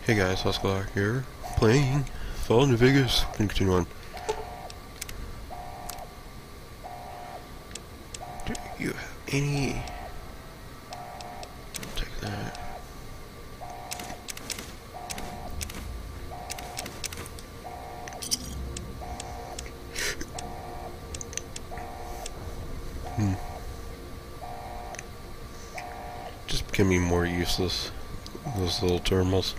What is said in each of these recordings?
Hey guys, Oscar here, playing Fallout New Vegas. Gonna continue on. Do you have any... I'll take that. Just becoming more useless, those little terminals.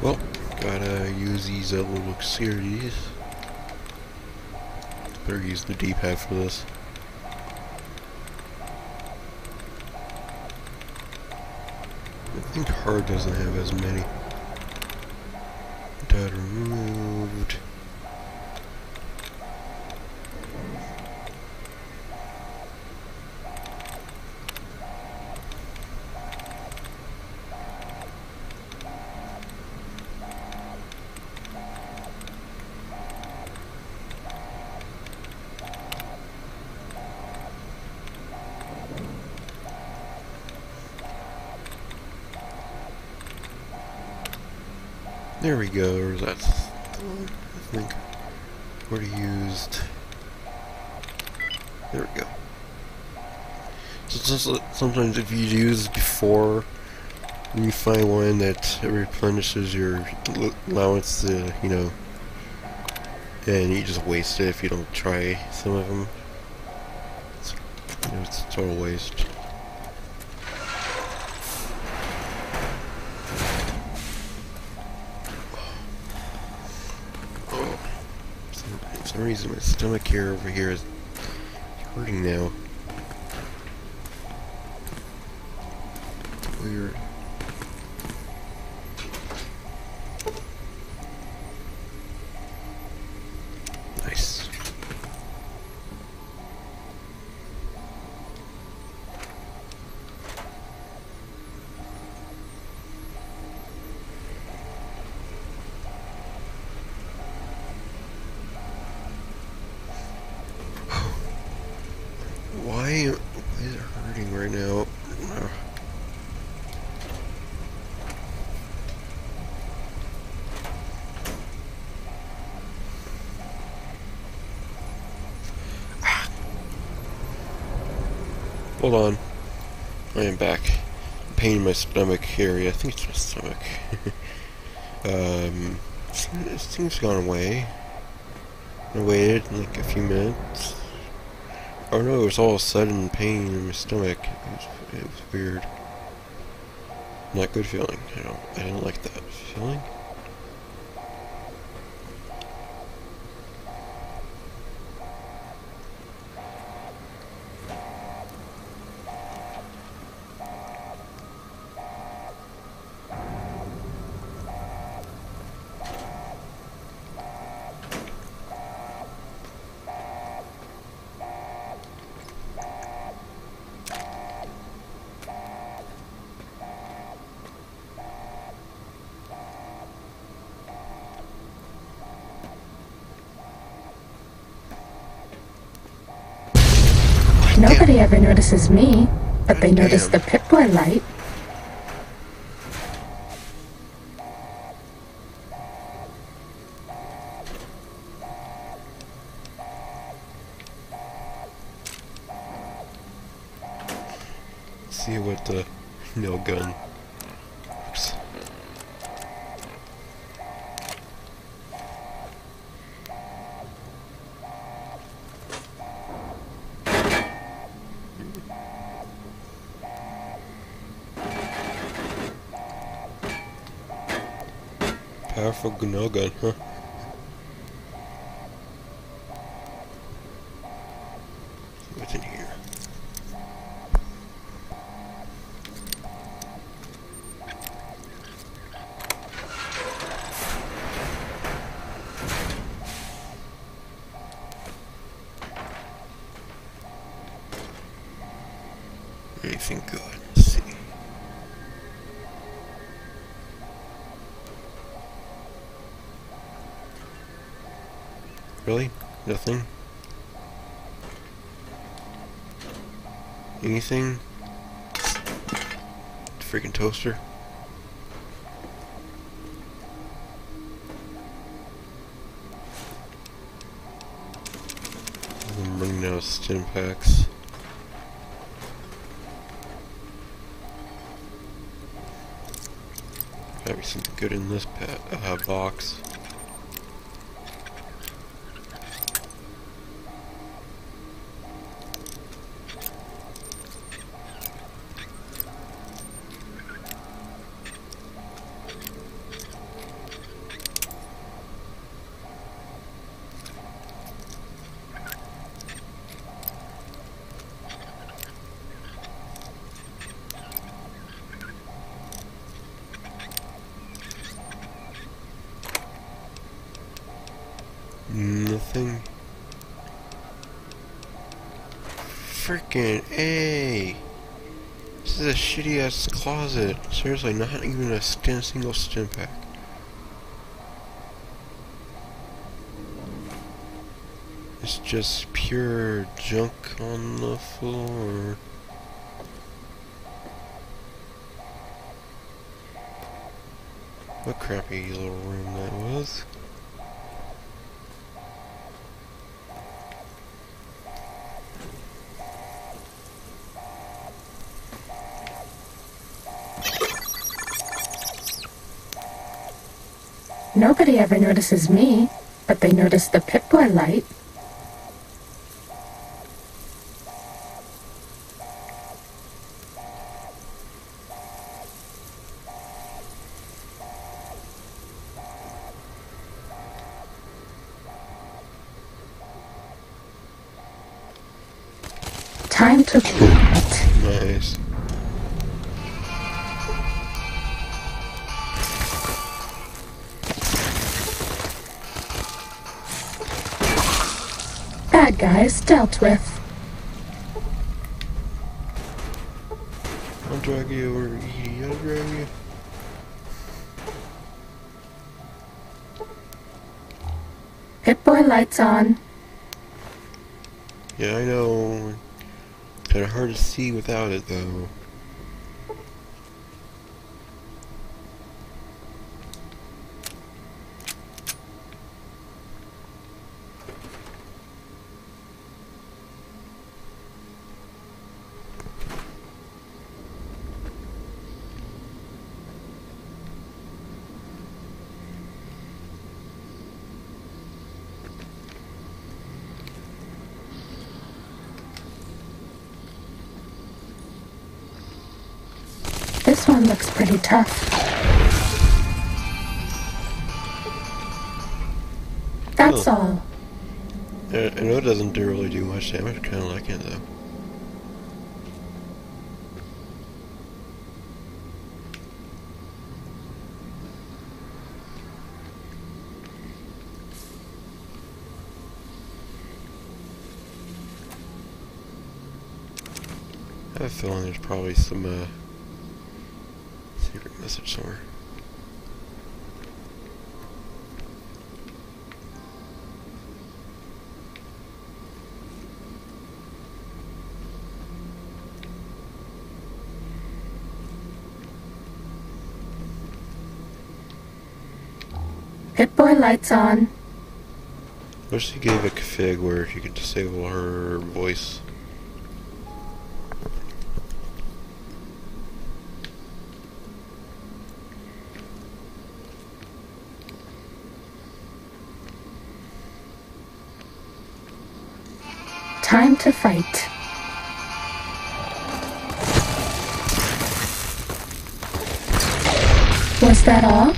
Well, gotta use these little series. Better use the D-pad for this. I think hard doesn't have as many. Data removed. There we go, that's the one, I think. Already used. There we go. So sometimes if you use before, and you find one that replenishes your allowance to, you know, and you just waste it if you don't try some of them. It's a total waste. For some reason my stomach here over here is hurting now. It's weird. Nice. Why is it hurting right now? Hold on. I am back. Pain in my stomach area. I think it's my stomach. This thing's gone away. I waited like a few minutes. Oh no, it was all sudden pain in my stomach. It was weird. Not good feeling. I don't like that feeling. Nobody ever notices me, but they notice the Pip-Boy light. See what the nail gun. Oops. Powerful nail gun, huh? What's in here? anything good. Let's see. Really? Nothing? Anything? Freaking toaster? I'm running out of stim packs. Gotta be something good in this box. Nothing. Freaking A! This is a shitty ass closet. Seriously, not even a single stim pack. It's just pure junk on the floor. What crappy little room that was. Nobody ever notices me, but they notice the Pip-Boy light. Time to V.A.T.S. Nice. Bad guys dealt with. I'll drag you over, Edie. I'll drag you. Pip-Boy lights on. Yeah, I know. Kinda hard to see without it, though. This one looks pretty tough. That's all. I know it doesn't really do much damage. I kinda like it, though. I have a feeling there's probably some, secret message somewhere. Pip-Boy lights on. Wish she gave a config where she could disable her voice. Time to fight. Was that all?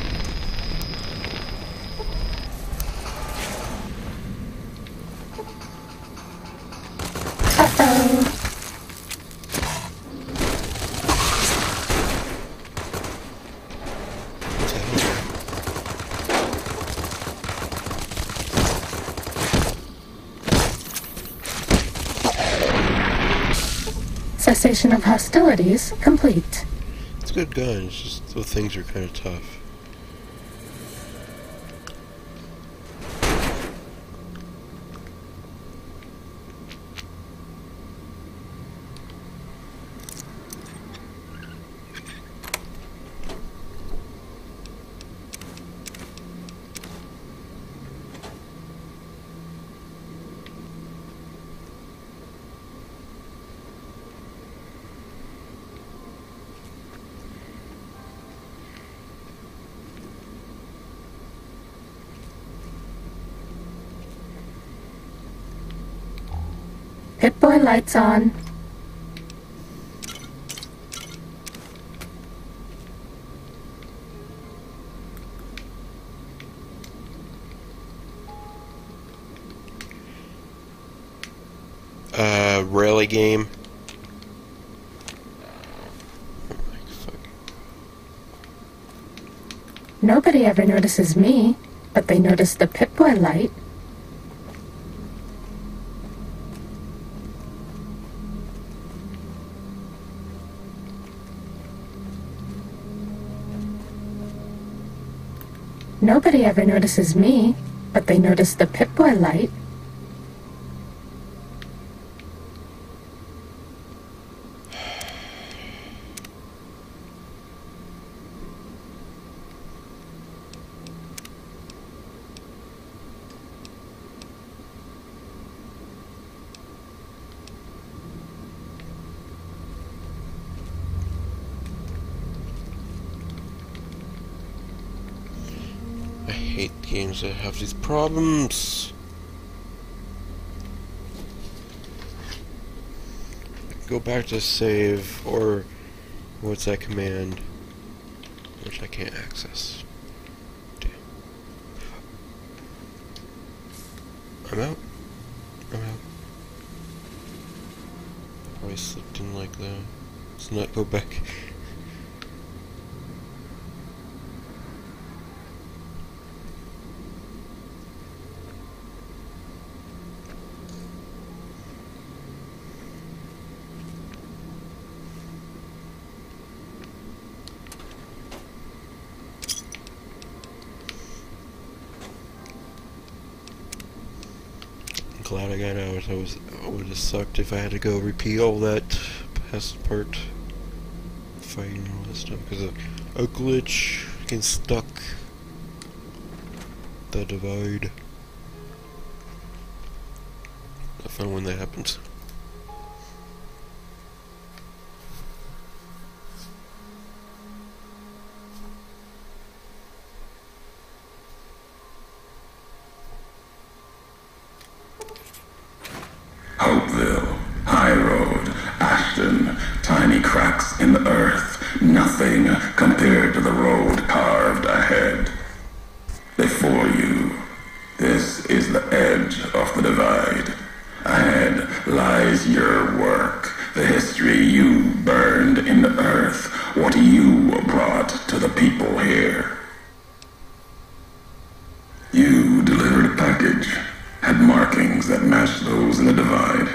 Uh-oh. What's happening? Cessation of hostilities complete. It's a good gun, it's just those things are kind of tough. Pip-Boy lights on. Rally game. Nobody ever notices me, but they notice the Pip-Boy light. Nobody ever notices me, but they notice the Pip-Boy light. I hate games that have these problems. Go back to save, or what's that command? Which I can't access. Damn. I'm out. I'm out. Probably slipped in like that. Let's not go back. Glad I got out. I would have sucked if I had to go repeat all that past part, fighting all that stuff because of a glitch, getting stuck. The divide. Not fun when that happens. Hopeville, High Road, Ashton, tiny cracks in the earth, nothing compared to the road carved ahead. Before you, this is the edge of the divide. Ahead lies your work, the history you burned in the earth, what you brought to the people here. You delivered a package. Had markings that matched those in the divide.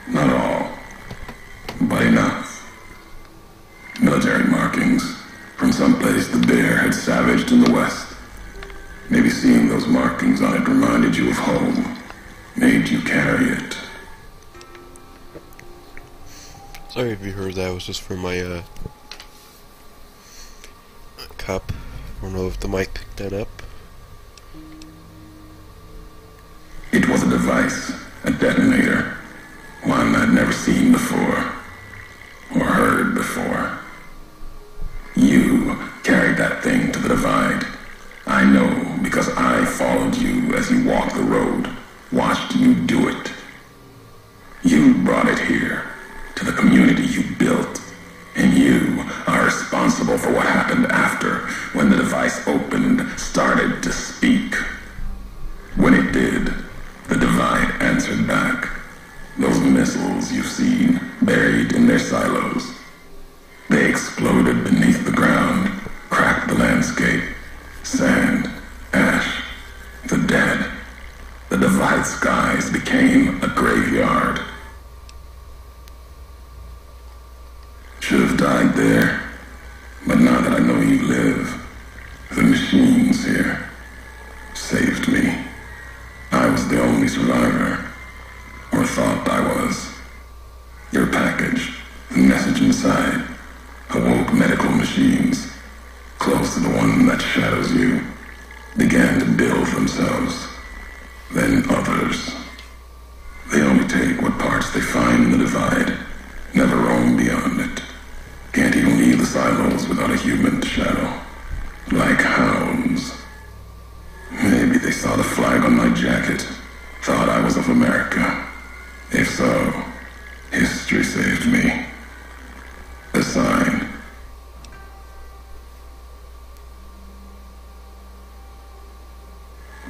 Not all, but enough. Military markings from someplace the bear had savaged in the west. Maybe seeing those markings on it reminded you of home, made you carry it. Sorry if you heard that. It was just for my cup. I don't know if the mic picked that up. It was a device, a detonator, one I'd never seen before, or heard before. You carried that thing to the divide. I know because I followed you as you walked the road, watched you do it. You brought it here, to the community you built, and you are responsible for what happened after, when the device opened, started to speak. When it did, the divide answered back. Those missiles you've seen, buried in their silos. They exploded beneath the ground, cracked the landscape. Sand, ash, the dead. The divide skies became a graveyard. machines here saved me. I was the only survivor, or thought I was. Your package, the message inside, awoke medical machines, close to the one that shadows you, began to build themselves. Then others. They only take what parts they find in the divide, never roam beyond it. Can't even leave the silos without a human to shadow. Like hounds. Maybe they saw the flag on my jacket, thought I was of America. If so, history saved me. A sign.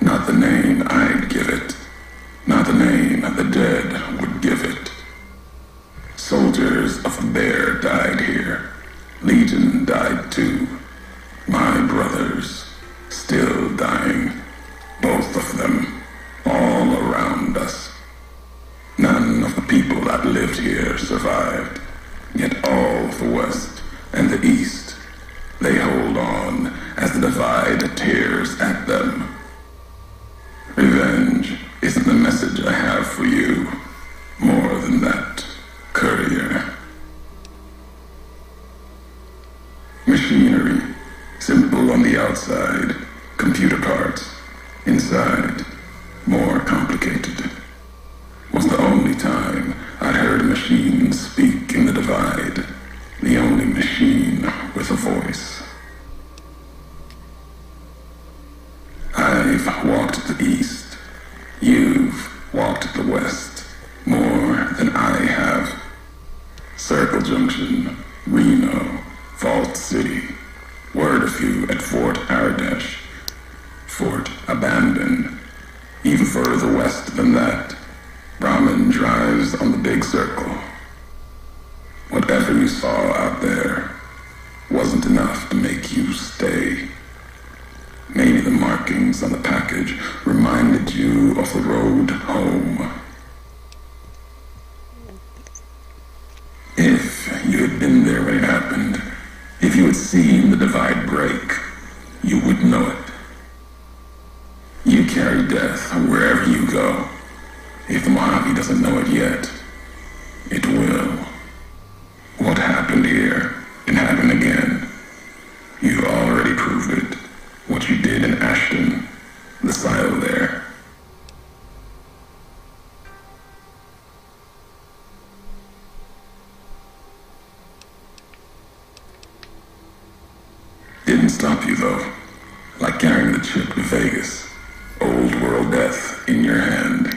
Not the name I'd give it. Not the name the dead would give it. Soldiers of the Bear died here. Legion died too. My brothers, still dying. Both of them, all around us. None of the people that lived here survived. Yet all of the West and the East, they hold on as the divide tears at them. Revenge isn't the message I have for you. More than that, courier. Machinery, simple on the outside, computer parts. Inside, more complicated. Was the only time I'd heard a machine speak in the divide. The only machine with a voice. I've walked the East. You've walked the West. More than I have. Circle Junction, Reno, Vault City. Word a few at Fort Ardash. Fort abandoned. Even further west than that, Brahmin drives on the big circle. Whatever you saw out there wasn't enough to make you stay. Maybe the markings on the package reminded you of the road home. If you had been there when it happened, if you had seen the divide break, you would know it. You carry death wherever you go. If the Mojave doesn't know it yet, it will. What happened here can happen again. You already proved it. What you did in Ashton, the silo there. Didn't stop you though. Like carrying the chip to Vegas. Old world death in your hand.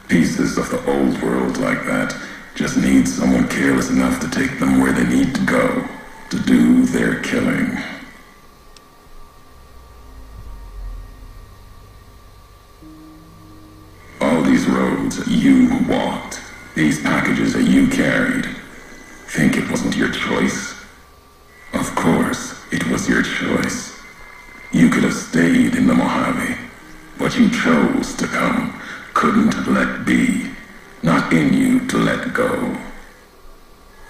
Pieces of the old world like that just need someone careless enough to take them where they need to go, to do their killing. All these roads that you walked, these packages that you carried, think it wasn't your choice? Of course, it was your choice. You could have stayed in the Mojave, but you chose to come, couldn't let be, not in you to let go.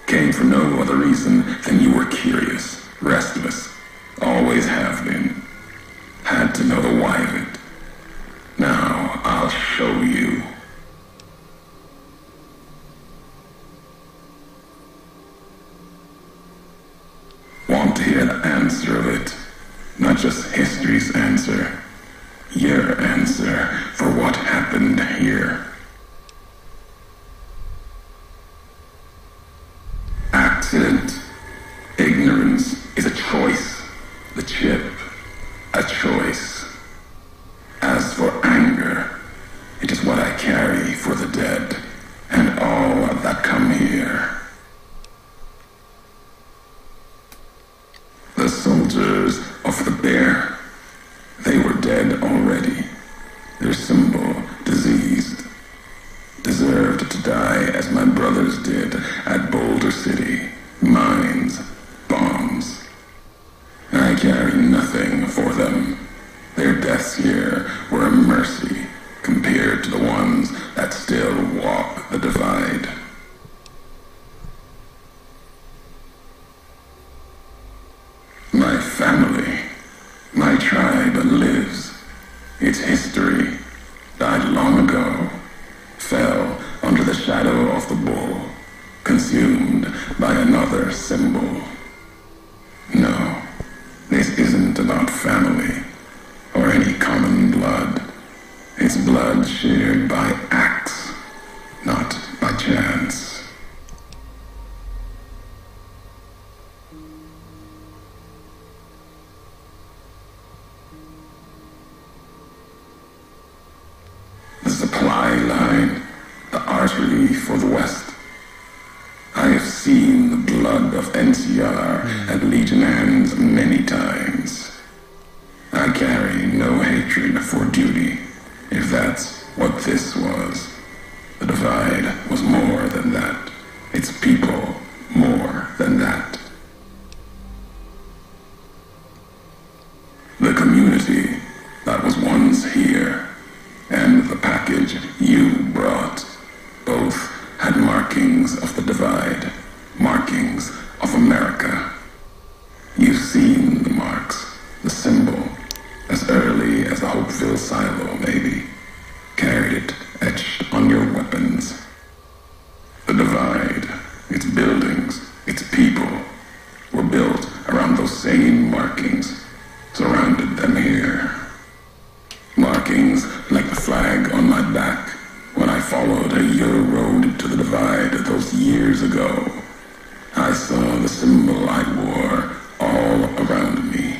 Came for no other reason than you were curious, restless, always have been. Had to know the why of it. Now I'll show you. Want to hear the answer of it? Not just history's answer. Your answer for what happened here. Accident. Ignorance is a choice. The chip, a choice. As for anger, it is what I carry for the dead and all that come here. The soldiers of the Bear, they were dead already. Their symbol, diseased, deserved to die as my brothers did at Boulder City. Mines, bombs. I carry nothing for them. Their deaths here were a mercy compared to the ones that still walk the divide. My family, my its blood shared by acts, not by chance. The supply line, the artery for the West. I have seen the blood of NCR at Legion hands many times. I carry no hatred for duty, if that's what this was. The divide was more than that. Its people more than that. The community that was once here, and the package you brought, both had markings of the divide, markings of America. You've seen the marks, the symbol, as early as the Hopeville silo, maybe. Carried it etched on your weapons. The divide, its buildings, its people, were built around those same markings, surrounded them here. Markings like the flag on my back when I followed your road to the divide those years ago. I saw the symbol I wore all around me.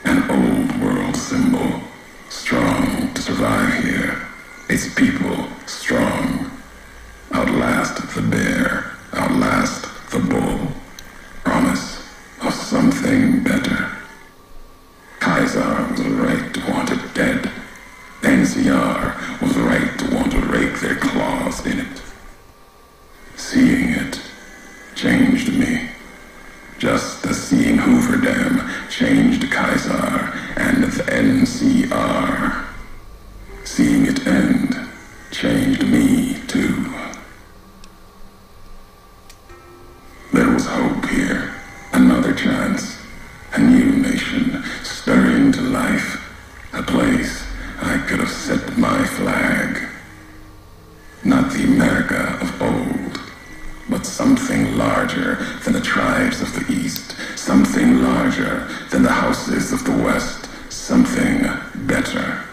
An old world symbol, strong to survive here. Its people strong. Outlast the bear, outlast the bull. Promise of something better. Kaiser was right to want it dead. NCR was right to want to rake their claws in it. Seeing it changed me. Just as seeing Hoover Dam changed Kaiser and the NCR. Seeing it end changed me too. There was hope here, another chance, a new nation stirring to life, a place I could have set my flag. Not the America of old, but something larger than the tribes of the East, something larger than the houses of the West, something better.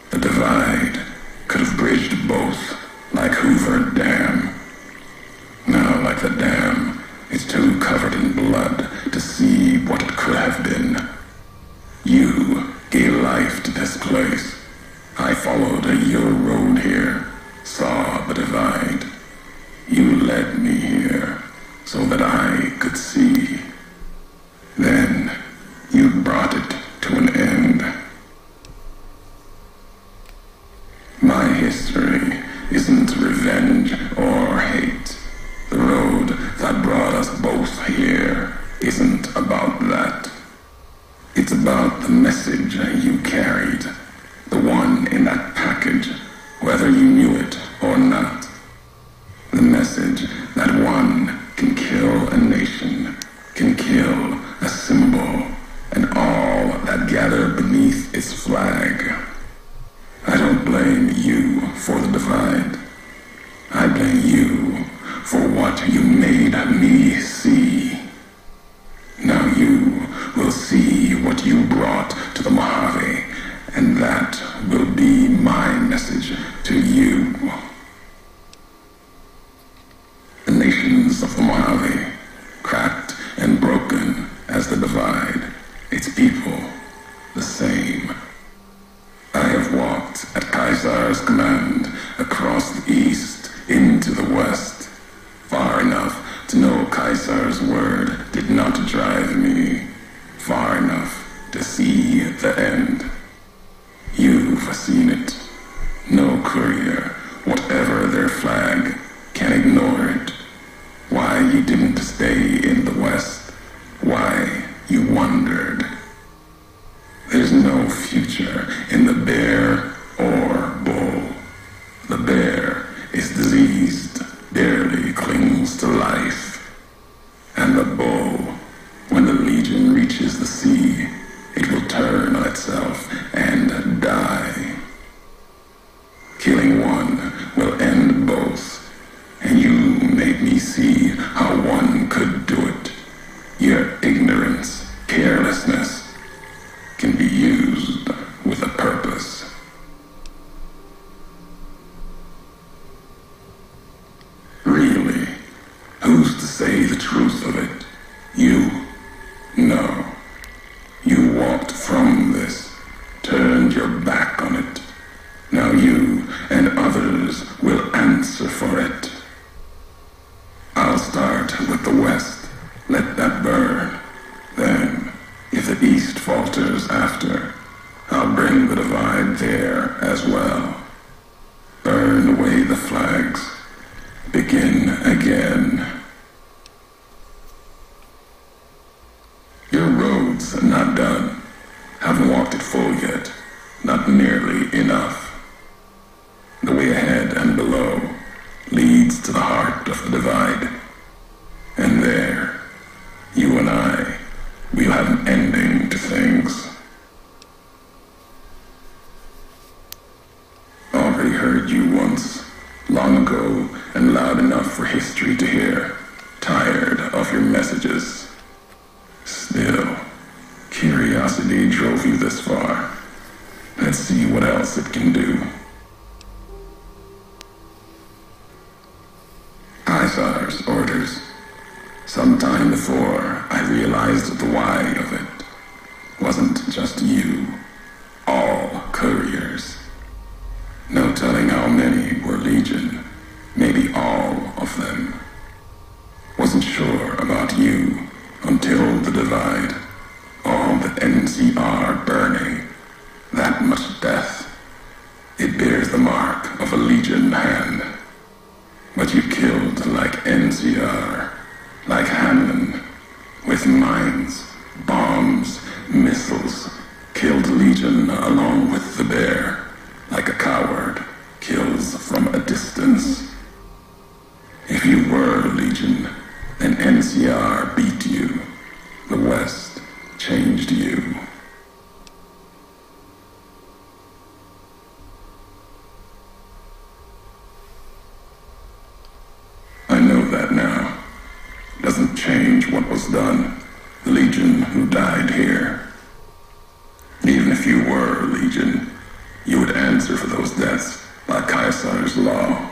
The divide could have bridged both, like Hoover Dam. Now, like the dam, it's too covered in blood to see what it could have been. You gave life to this place. I followed your road here, saw the divide. You led me here so that I could see. Then you brought it to an end. My history isn't revenge or hate. The road that brought us both here isn't about that. It's about the message you carried, the one in that package, whether you knew it or not. The message that one can kill a nation, can kill a symbol, and all that gather beneath its flag. I don't blame you for the divide. I blame you for what you made me see. Now you will see what you brought to the Mojave, and that will be my message to you. The nations of the Mojave, cracked and broken as the divide, its people the same. I have walked at Kaiser's command across the east into the west, far enough to know Kaiser's word did not drive me, far enough to see the end. You've seen it. No courier, whatever their flag, can ignore it. Why you didn't stay in the west, why you wondered. There's no future in the bear or bull. The bear is diseased, barely clings to life. And the bull, when the legion reaches the sea, it will turn on itself and die. Killing one will end both, and you made me see how one could do it. Your ignorance, carelessness, can be used with a purpose. from this, turned your back on it. Now you and others will answer for it. I'll start with the West. Let that burn. Then, if the East falters after, I'll bring the divide there as well. Burn away the flags. Begin again. Your road's not done. Haven't walked it full yet. Not nearly enough. The way ahead and below leads to the heart of the divide. And there, you and I, we'll have an ending to things. Already heard you once, long ago and loud enough for history to hear. Tired of your messages. Still, curiosity drove you this far. Let's see what else it can do. Caesar's orders. Sometime before I realized the why of it. Wasn't just you. All couriers. No telling how many were Legion. Maybe all of them. Wasn't sure about you until the divide. All the NCR burning. That much death. It bears the mark of a Legion hand. But you killed like NCR, like Hanlon, with mines, bombs, missiles, killed Legion along with the bear, like a coward kills from a distance. If you were Legion, then NCR beat you. The West changed you. I know that now. Doesn't change what was done. The Legion who died here. Even if you were Legion, you would answer for those deaths by Caesar's law.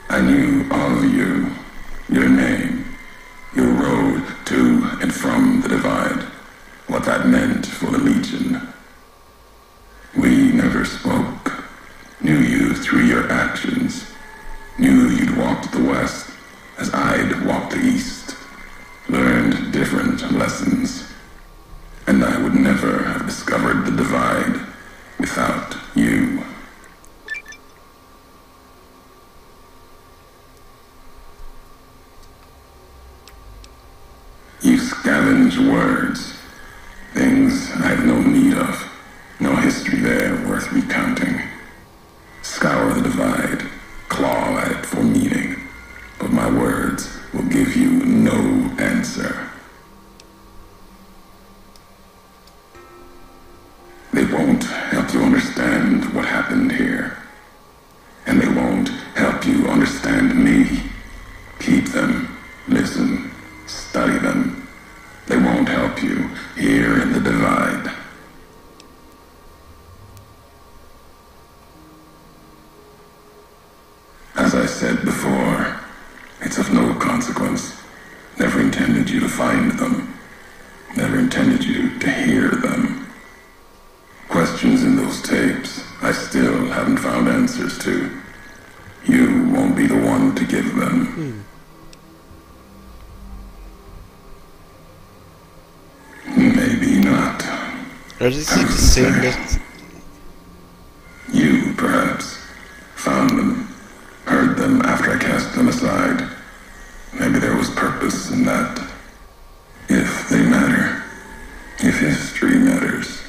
I knew all of you, your name, your road to and from the divide, what that meant for the Legion. We never spoke. Knew you through your actions. Knew you'd walked the West as I'd walked the East. Learned different lessons. And I would never have discovered the divide without you. You scavenge words. Things I have no need of. No history there worth recounting. Scour the divide, claw at it for meaning, but my words will give you no answer. They won't help you understand what happened here, and they won't help you understand me. Keep them, listen, study them. They won't help you here in the divide. As I said before, it's of no consequence. Never intended you to find them. Never intended you to hear them. Questions in those tapes I still haven't found answers to. You won't be the one to give them. Maybe not. Are these like the same myths? You, perhaps, found them. Heard them after I cast them aside. Maybe there was purpose in that. If they matter, if history matters,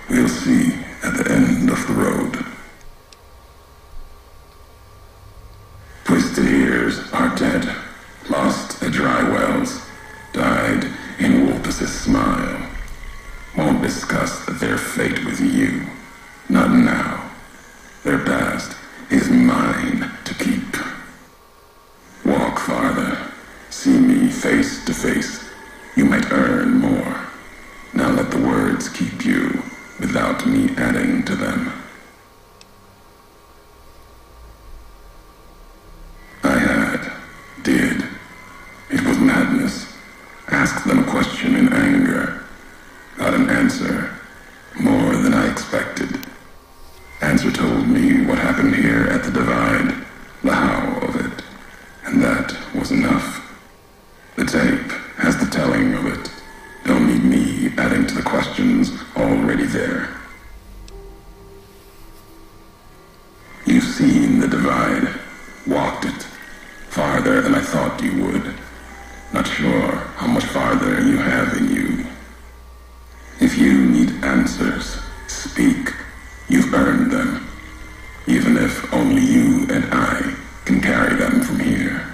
we'll see at the end of the road. Twisted ears are dead, lost at dry wells, died in Wolpus's smile. Won't discuss their fate with you, not now. Their past is mine to keep. Walk farther. See me face to face. You might earn more. Now let the words keep you without me adding to them. I did. It was magic. sadness, asked them a question in anger, got an answer more than I expected. Answer told me what happened here at the divide, the how of it, and that was enough. The tape has the telling of it. Don't need me adding to the questions already there. You've seen the divide, walked it, farther than I thought you would. Not sure how much farther you have in you. If you need answers, speak. You've earned them, even if only you and I can carry them from here.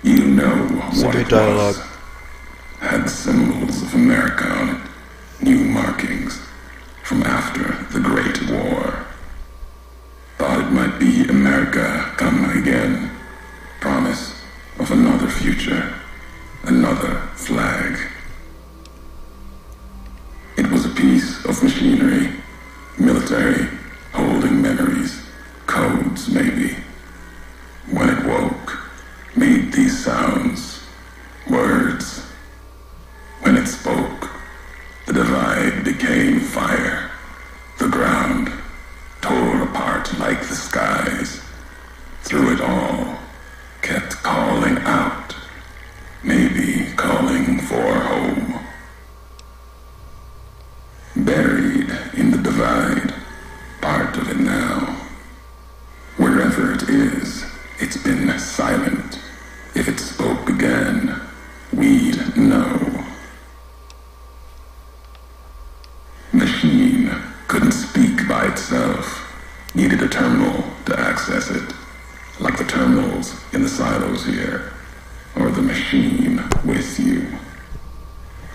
You know what it dialogue. was. Had symbols of America on it, new markings from after the Great War. Thought it might be America come again. Promise of another future, another flag. It was a piece of machinery, military, holding memories, codes maybe. When it woke, made these sounds, words. When it spoke, the divide became fire. The ground tore apart like the skies. Through it all, kept calling out, maybe calling for home. Buried in the divide, part of it now. Wherever it is, it's been silent. If it spoke again, we'd know. Machine couldn't speak by itself. Needed a terminal to access it. Like the terminals in the silos here. Or the machine with you.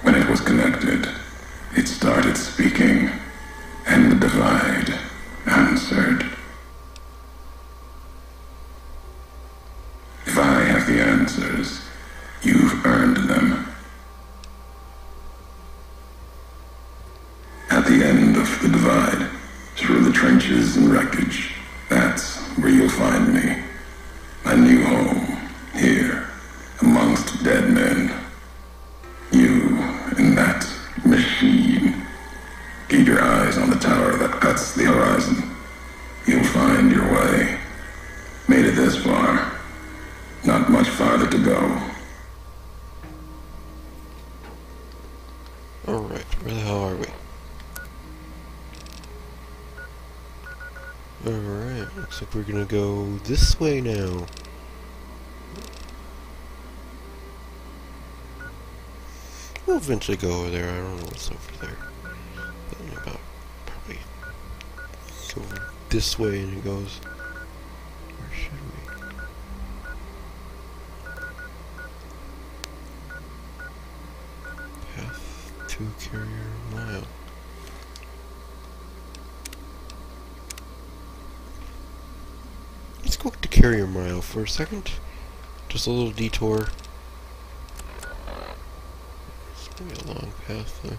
When it was connected, it started speaking, and the divide answered. If I have the answers, you've earned them. At the end of the divide, through the trenches and wreckage, that's where you'll find me. My new home, here, amongst dead men. You and that machine. Keep your eyes on the tower that cuts the horizon. You'll find your way. Made it this far. Not much farther to go. Alright, where the hell are we? Alright, looks like we're gonna go this way now. We'll eventually go over there. I don't know what's over there. But in about probably go this way and it goes. Where should we? Path to Carrier Mile. Let's go up to Carrier Mile for a second. Just a little detour. Maybe a long path though.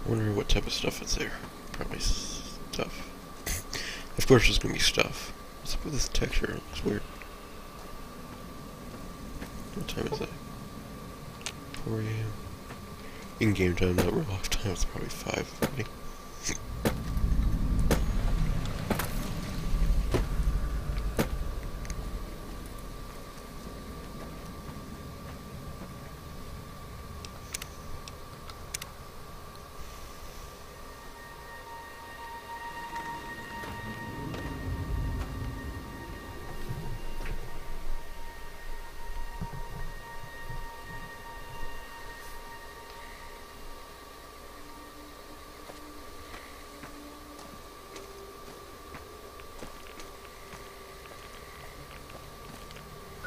Wonder what type of stuff is there. Probably stuff. Of course there's gonna be stuff. It's up with this texture? It looks weird. What time is it? 4 a.m. In-game time, not real life time. It's probably 5:30.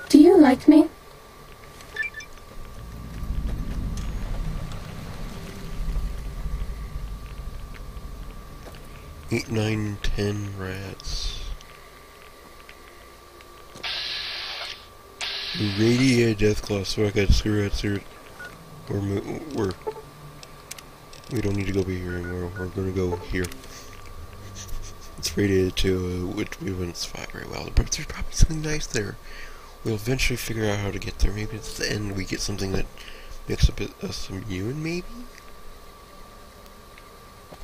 Do you like me? Eight, 9, 10 rats. Radiated deathclaw, so I got cigarettes here. We don't need to go be here anymore. We're gonna go here. It's radiated to which we wouldn't survive very well. But there's probably something nice there. We'll eventually figure out how to get there. Maybe at the end we get something that makes us immune, maybe?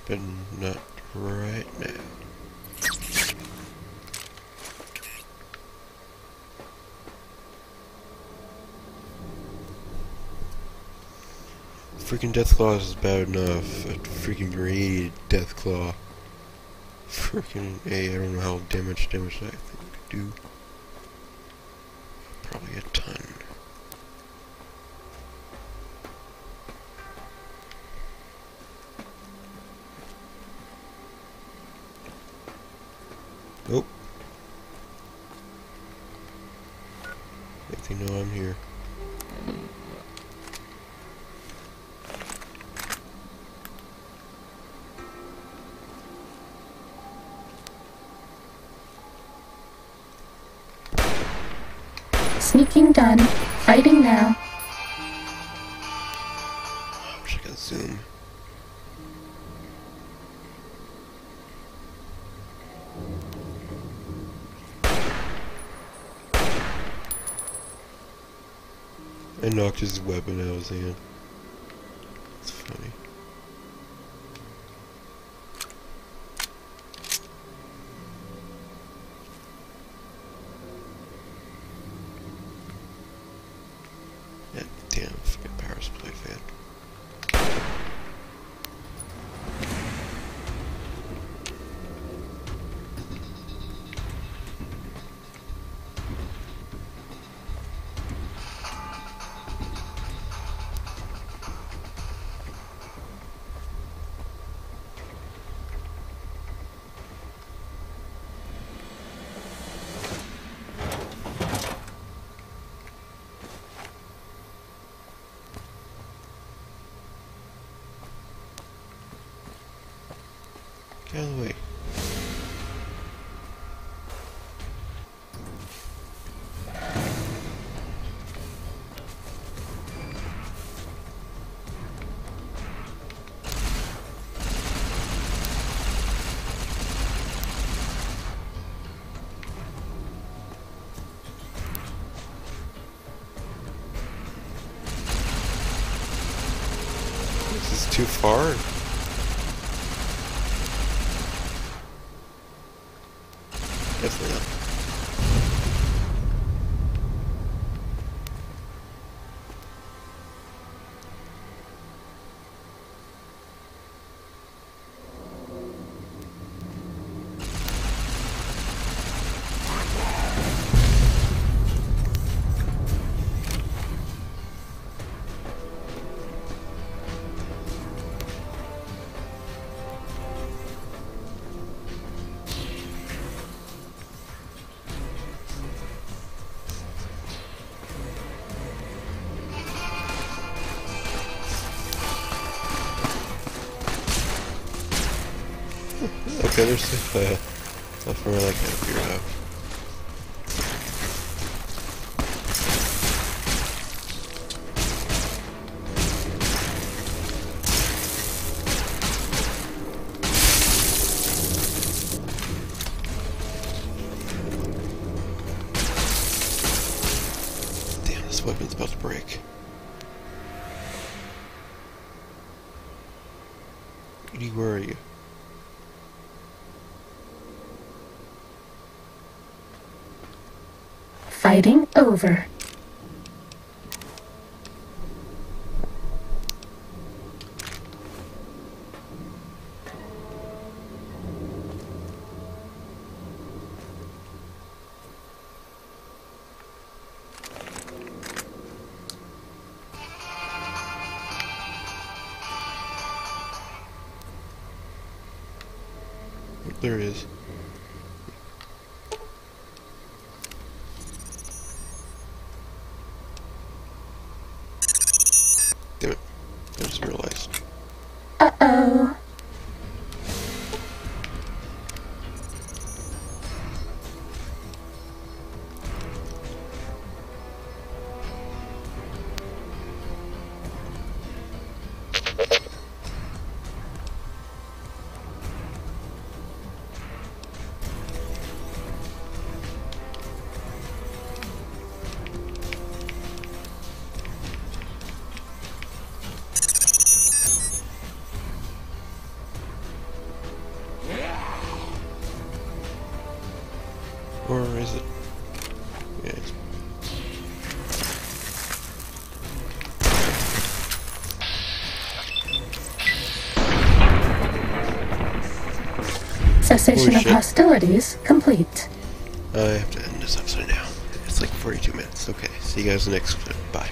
But not right now. Freaking Deathclaw is bad enough. A freaking radiated Deathclaw. Freaking A, I don't know how damage that thing could do. Probably a ton. Nope. I think they know I'm here. Sneaking done. Fighting now. I wish I could zoom. I knocked his weapon out of his hand. It's funny. God damn, fucking power supply fan. Get out of the way. This is too far. Definitely not. Okay, there's stuff where I like that figure out. This weapon's about to break. Edie, where are you? Fighting over. There it is. Damn it. I just realized. Uh-oh. Or is it? Yeah, it's... Cessation Holy of shit. hostilities complete. I have to end this episode now. It's like 42 minutes. Okay, see you guys next time. Bye.